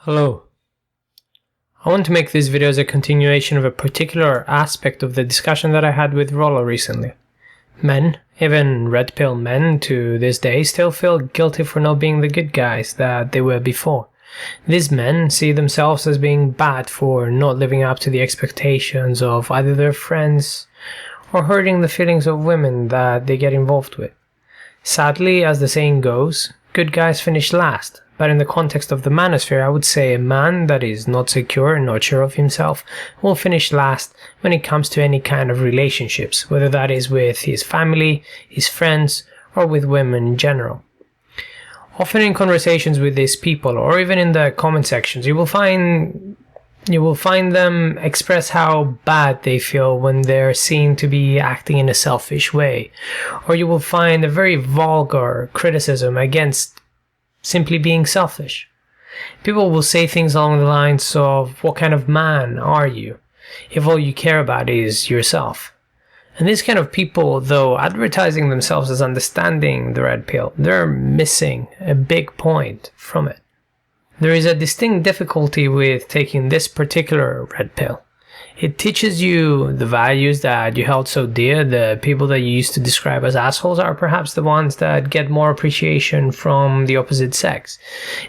Hello. I want to make this video as a continuation of a particular aspect of the discussion that I had with Rollo recently. Men, even red pill men to this day, still feel guilty for not being the good guys that they were before. These men see themselves as being bad for not living up to the expectations of either their friends or hurting the feelings of women that they get involved with. Sadly, as the saying goes, good guys finish last. But in the context of the manosphere, I would say a man that is not secure and not sure of himself will finish last when it comes to any kind of relationships, whether that is with his family, his friends, or with women in general. Often in conversations with these people, or even in the comment sections, you will find them express how bad they feel when they're seen to be acting in a selfish way, or you will find a very vulgar criticism against simply being selfish. People will say things along the lines of, what kind of man are you if all you care about is yourself? And these kind of people, though advertising themselves as understanding the red pill, they're missing a big point from it. There is a distinct difficulty with taking this particular red pill. It teaches you the values that you held so dear. The people that you used to describe as assholes are perhaps the ones that get more appreciation from the opposite sex.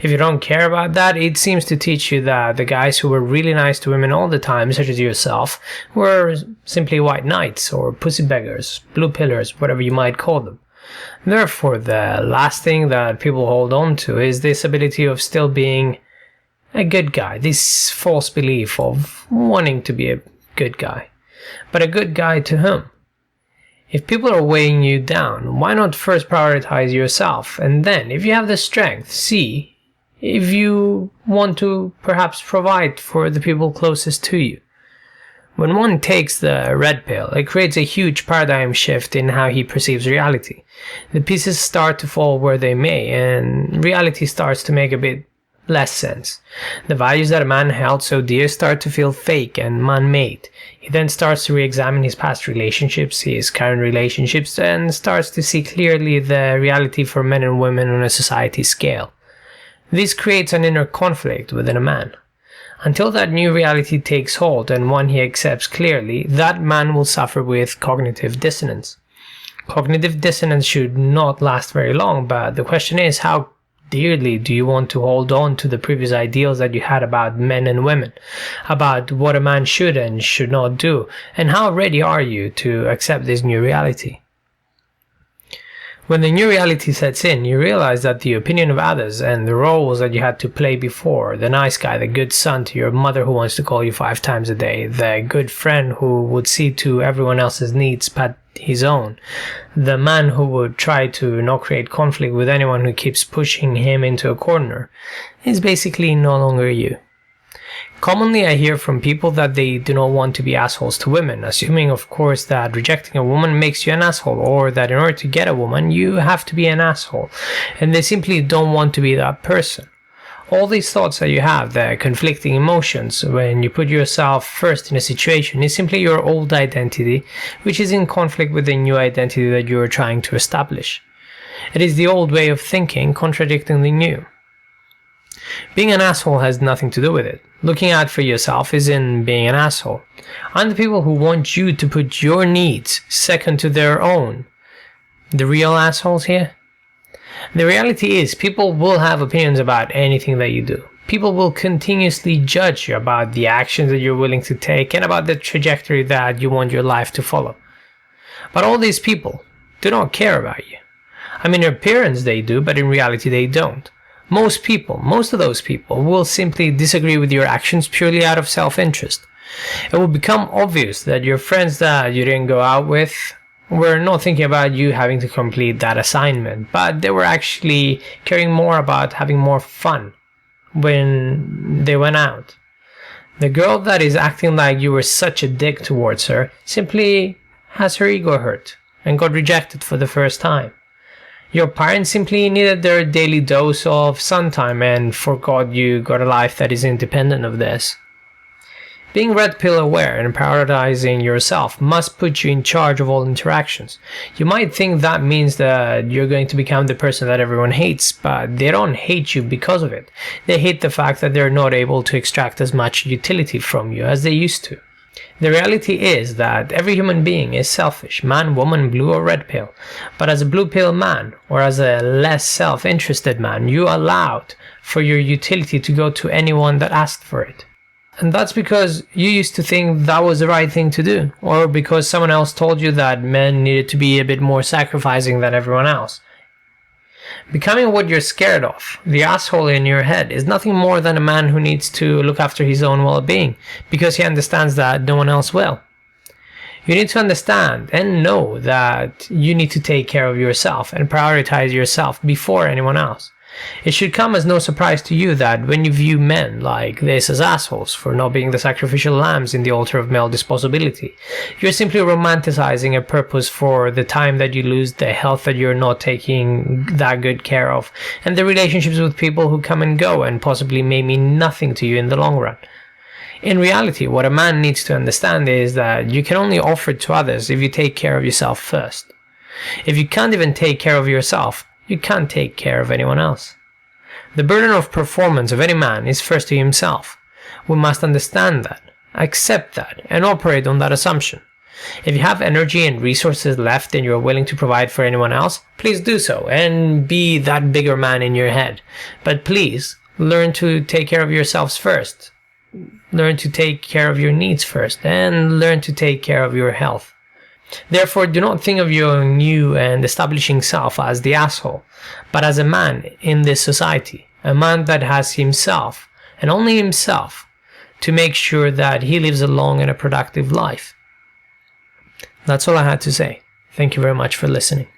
If you don't care about that, it seems to teach you that the guys who were really nice to women all the time, such as yourself, were simply white knights or pussy beggars, blue pillars, whatever you might call them. Therefore, the last thing that people hold on to is this ability of still being a good guy, this false belief of wanting to be a good guy. But a good guy to whom? If people are weighing you down, why not first prioritize yourself, and then, if you have the strength, see if you want to perhaps provide for the people closest to you. When one takes the red pill, it creates a huge paradigm shift in how he perceives reality. The pieces start to fall where they may, and reality starts to make a bit less sense. The values that a man held so dear start to feel fake and man-made. He then starts to re-examine his past relationships, his current relationships, and starts to see clearly the reality for men and women on a society scale. This creates an inner conflict within a man. Until that new reality takes hold and one he accepts clearly, that man will suffer with cognitive dissonance. Cognitive dissonance should not last very long, but the question is, how dearly do you want to hold on to the previous ideals that you had about men and women, about what a man should and should not do, and how ready are you to accept this new reality? When the new reality sets in, you realize that the opinion of others and the roles that you had to play before, the nice guy, the good son to your mother who wants to call you 5 times a day, the good friend who would see to everyone else's needs but his own, the man who would try to not create conflict with anyone who keeps pushing him into a corner, is basically no longer you. Commonly I hear from people that they do not want to be assholes to women, assuming of course that rejecting a woman makes you an asshole, or that in order to get a woman you have to be an asshole, and they simply don't want to be that person. All these thoughts that you have, the conflicting emotions when you put yourself first in a situation, is simply your old identity, which is in conflict with the new identity that you are trying to establish. It is the old way of thinking contradicting the new. Being an asshole has nothing to do with it. Looking out for yourself is in being an asshole. Aren't the people who want you to put your needs second to their own the real assholes here? The reality is, people will have opinions about anything that you do. People will continuously judge you about the actions that you're willing to take and about the trajectory that you want your life to follow. But all these people do not care about you. I mean, in appearance they do, but in reality they don't. Most of those people will simply disagree with your actions purely out of self-interest. It will become obvious that your friends that you didn't go out with were not thinking about you having to complete that assignment, but they were actually caring more about having more fun when they went out. The girl that is acting like you were such a dick towards her simply has her ego hurt and got rejected for the first time. Your parents simply needed their daily dose of sun time and forgot you got a life that is independent of this. Being red pill aware and prioritizing yourself must put you in charge of all interactions. You might think that means that you're going to become the person that everyone hates, but they don't hate you because of it. They hate the fact that they're not able to extract as much utility from you as they used to. The reality is that every human being is selfish, man, woman, blue or red pill. But as a blue pill man, or as a less self-interested man, you allowed for your utility to go to anyone that asked for it. And that's because you used to think that was the right thing to do, or because someone else told you that men needed to be a bit more sacrificing than everyone else. Becoming what you're scared of, the asshole in your head, is nothing more than a man who needs to look after his own well-being, because he understands that no one else will. You need to understand and know that you need to take care of yourself and prioritize yourself before anyone else. It should come as no surprise to you that when you view men like this as assholes for not being the sacrificial lambs in the altar of male disposability, you're simply romanticizing a purpose for the time that you lose, the health that you're not taking that good care of, and the relationships with people who come and go and possibly may mean nothing to you in the long run. In reality, what a man needs to understand is that you can only offer to others if you take care of yourself first. If you can't even take care of yourself, you can't take care of anyone else. The burden of performance of any man is first to himself. We must understand that, accept that, and operate on that assumption. If you have energy and resources left and you are willing to provide for anyone else, please do so and be that bigger man in your head. But please, learn to take care of yourselves first. Learn to take care of your needs first, and learn to take care of your health. Therefore, do not think of your new and establishing self as the asshole, but as a man in this society, a man that has himself, and only himself, to make sure that he lives a long and a productive life. That's all I had to say. Thank you very much for listening.